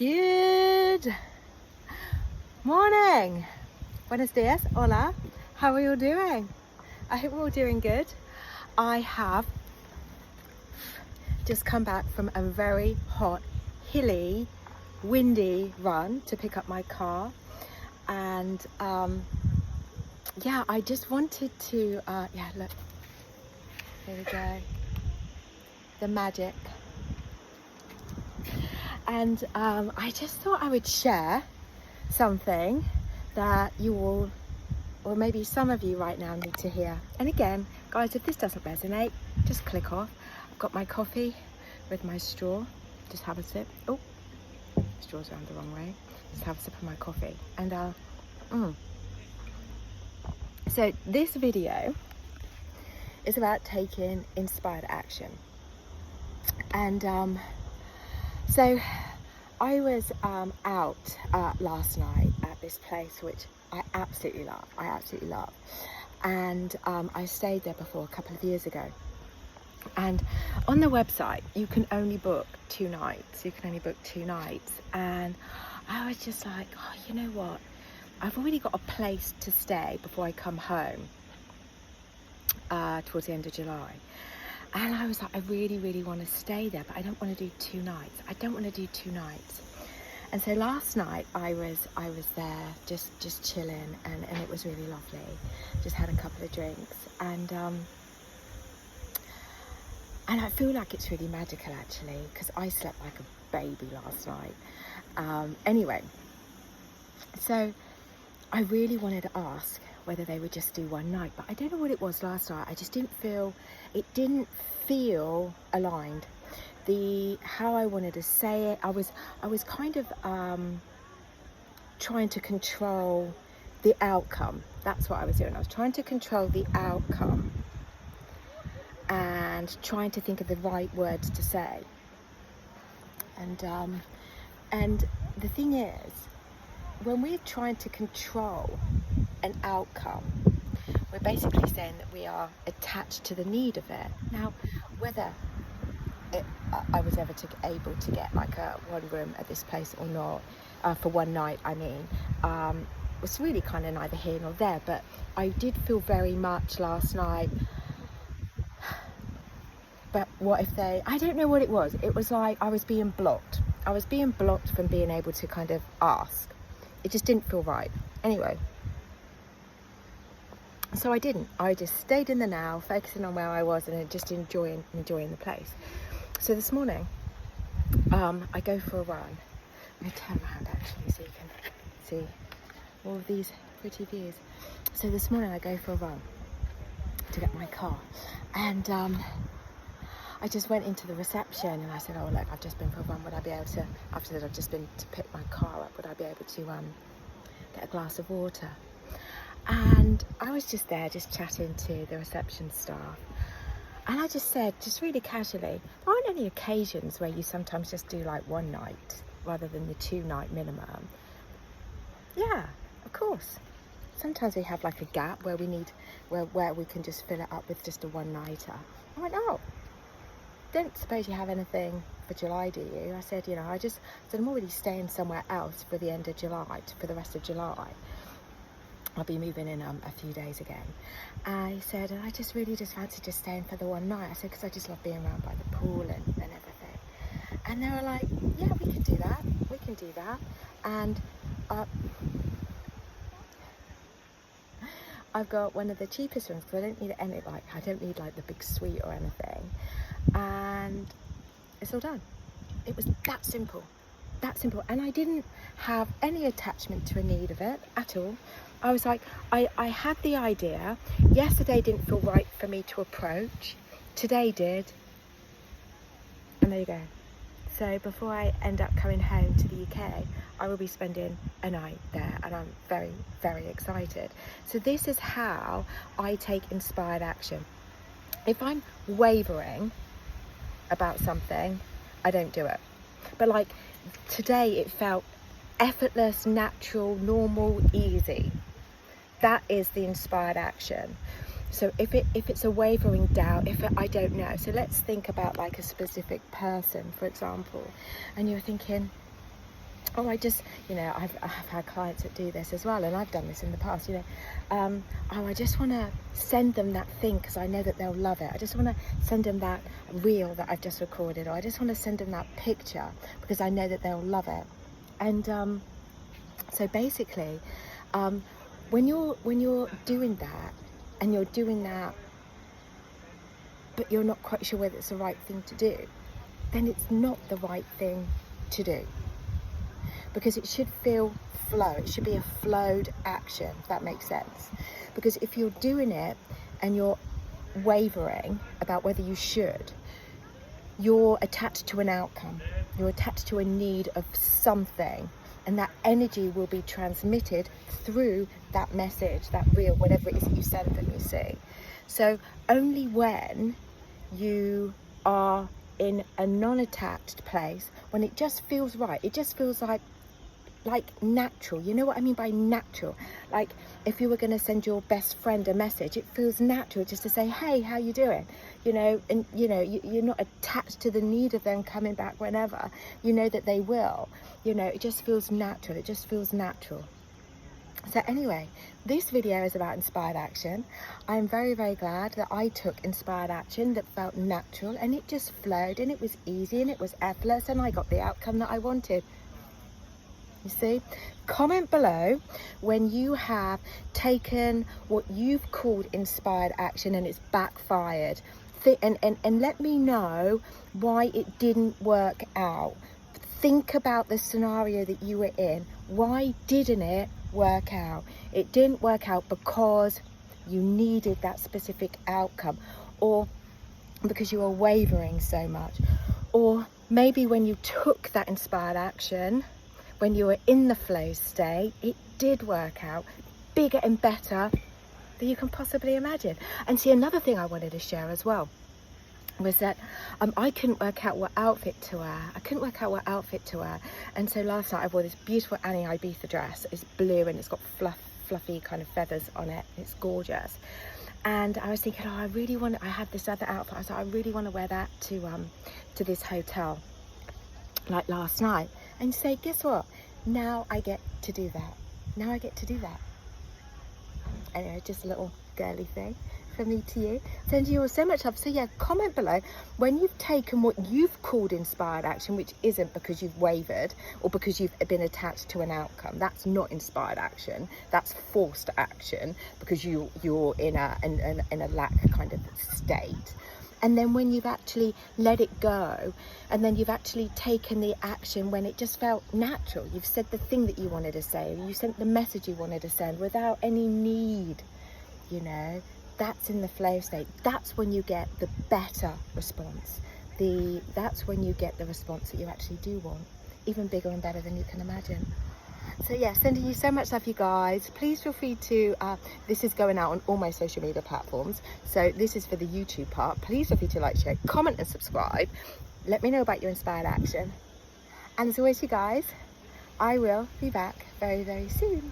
Good morning, buenos dias, hola, how are you all doing? I hope we're all doing good. I have just come back from a very hot, hilly, windy run to pick up my car, and yeah, I just wanted to, yeah, look, here we go, the magic. And I just thought I would share something that you all, or maybe some of you right now, need to hear. And again, guys, if this doesn't resonate, just click off. I've got my coffee with my straw. Just have a sip. Oh, straw's around the wrong way. Just have a sip of my coffee. And so this video is about taking inspired action. And so I was out last night at this place which I absolutely love, and I stayed there before a couple of years ago, and on the website you can only book 2 nights, and I was just like, oh, you know what, I've already got a place to stay before I come home towards the end of July. And I was like, I really want to stay there, but I don't want to do 2 nights. And so last night I was there just chilling, and it was really lovely. Just had a couple of drinks, and I feel like it's really magical actually, because I slept like a baby last night. Anyway, so I really wanted to ask whether they would just do 1 night, but I don't know what it was last night. I just didn't feel aligned. How I wanted to say it, I was kind of trying to control the outcome. That's what I was doing. I was trying to control the outcome and trying to think of the right words to say. And the thing is, when we're trying to control an outcome, we're basically saying that we are attached to the need of it. Now, whether I was ever able to get like a 1 room at this place or not, for 1 night, I mean, was really kind of neither here nor there. But I did feel very much last night, but what if they, I don't know what it was. It was like I was being blocked. From being able to kind of ask. It just didn't feel right. Anyway, so I didn't. I just stayed in the now, focusing on where I was, and just enjoying the place. So this morning, I go for a run. I'm going to turn around actually so you can see all of these pretty views. So this morning I go for a run to get my car, and I just went into the reception and I said, oh look, I've just been for a run, would I be able to, after that I've just been to pick my car up, would I be able to get a glass of water? And I was just there, just chatting to the reception staff, and I just said, just really casually, there aren't any occasions where you sometimes just do like 1 night rather than the 2 night minimum? Yeah, of course. Sometimes we have like a gap where we need, where we can just fill it up with just a 1 nighter. I went, oh, don't suppose you have anything for July, do you? I said, you know, I said I'm already staying somewhere else for the end of July, for the rest of July. I'll be moving in a few days again. I said, and I just really just fancy just staying for the 1 night. I said, because I just love being around by the pool and everything. And they were like, yeah, we can do that. And I've got one of the cheapest ones, because I don't need like the big suite or anything. And it's all done. It was that simple. And I didn't have any attachment to a need of it at all. I was like, I had the idea. Yesterday didn't feel right for me to approach. Today did. And there you go. So before I end up coming home to the UK, I will be spending a night there, and I'm very, very excited. So this is how I take inspired action. If I'm wavering about something, I don't do it. But like today, it felt effortless, natural, normal, easy. That is the inspired action. So if it's a wavering doubt, I don't know. So let's think about like a specific person, for example, and you're thinking, oh, I just, I've had clients that do this as well, and I've done this in the past, oh, I just want to send them that thing because I know that they'll love it. I just want to send them that reel that I've just recorded, or I just want to send them that picture because I know that they'll love it. And so basically, when you're doing that, and you're doing that, but you're not quite sure whether it's the right thing to do, then it's not the right thing to do. Because it should feel flow. It should be a flowed action, if that makes sense. Because if you're doing it and you're wavering about whether you should, you're attached to an outcome. You're attached to a need of something. And that energy will be transmitted through that message, that reel, whatever it is that you send them, you see. So only when you are in a non-attached place, when it just feels right, it just feels like natural. You know what I mean by natural? Like if you were going to send your best friend a message, it feels natural just to say, hey, how you doing? And you're not attached to the need of them coming back whenever. You know that they will. It just feels natural. It just feels natural. So anyway, this video is about inspired action. I'm very, very glad that I took inspired action that felt natural, and it just flowed, and it was easy, and it was effortless, and I got the outcome that I wanted. You see? Comment below when you have taken what you've called inspired action and it's backfired. And let me know why it didn't work out. Think about the scenario that you were in. Why didn't it work out? It didn't work out because you needed that specific outcome, or because you were wavering so much, or maybe when you took that inspired action, when you were in the flow state, it did work out bigger and better than you can possibly imagine. And see, another thing I wanted to share as well was that I couldn't work out what outfit to wear. And so last night I wore this beautiful Annie Ibiza dress. It's blue and it's got fluffy kind of feathers on it. It's gorgeous. And I was thinking, I had this other outfit. I was like, I really want to wear that to this hotel, like last night. And say, guess what? Now I get to do that. Anyway, just a little girly thing from me to you. Sending you all so much love. So yeah, comment below when you've taken what you've called inspired action, which isn't because you've wavered or because you've been attached to an outcome. That's not inspired action. That's forced action because you're in a lack kind of state. And then when you've actually let it go, and then you've actually taken the action when it just felt natural. You've said the thing that you wanted to say, you sent the message you wanted to send without any need, that's in the flow state. That's when you get the better response. That's when you get the response that you actually do want, even bigger and better than you can imagine. So yeah, sending you so much love, you guys. Please feel free to, this is going out on all my social media platforms. So this is for the YouTube part. Please feel free to like, share, comment and subscribe. Let me know about your inspired action. And as always, you guys, I will be back very, very soon.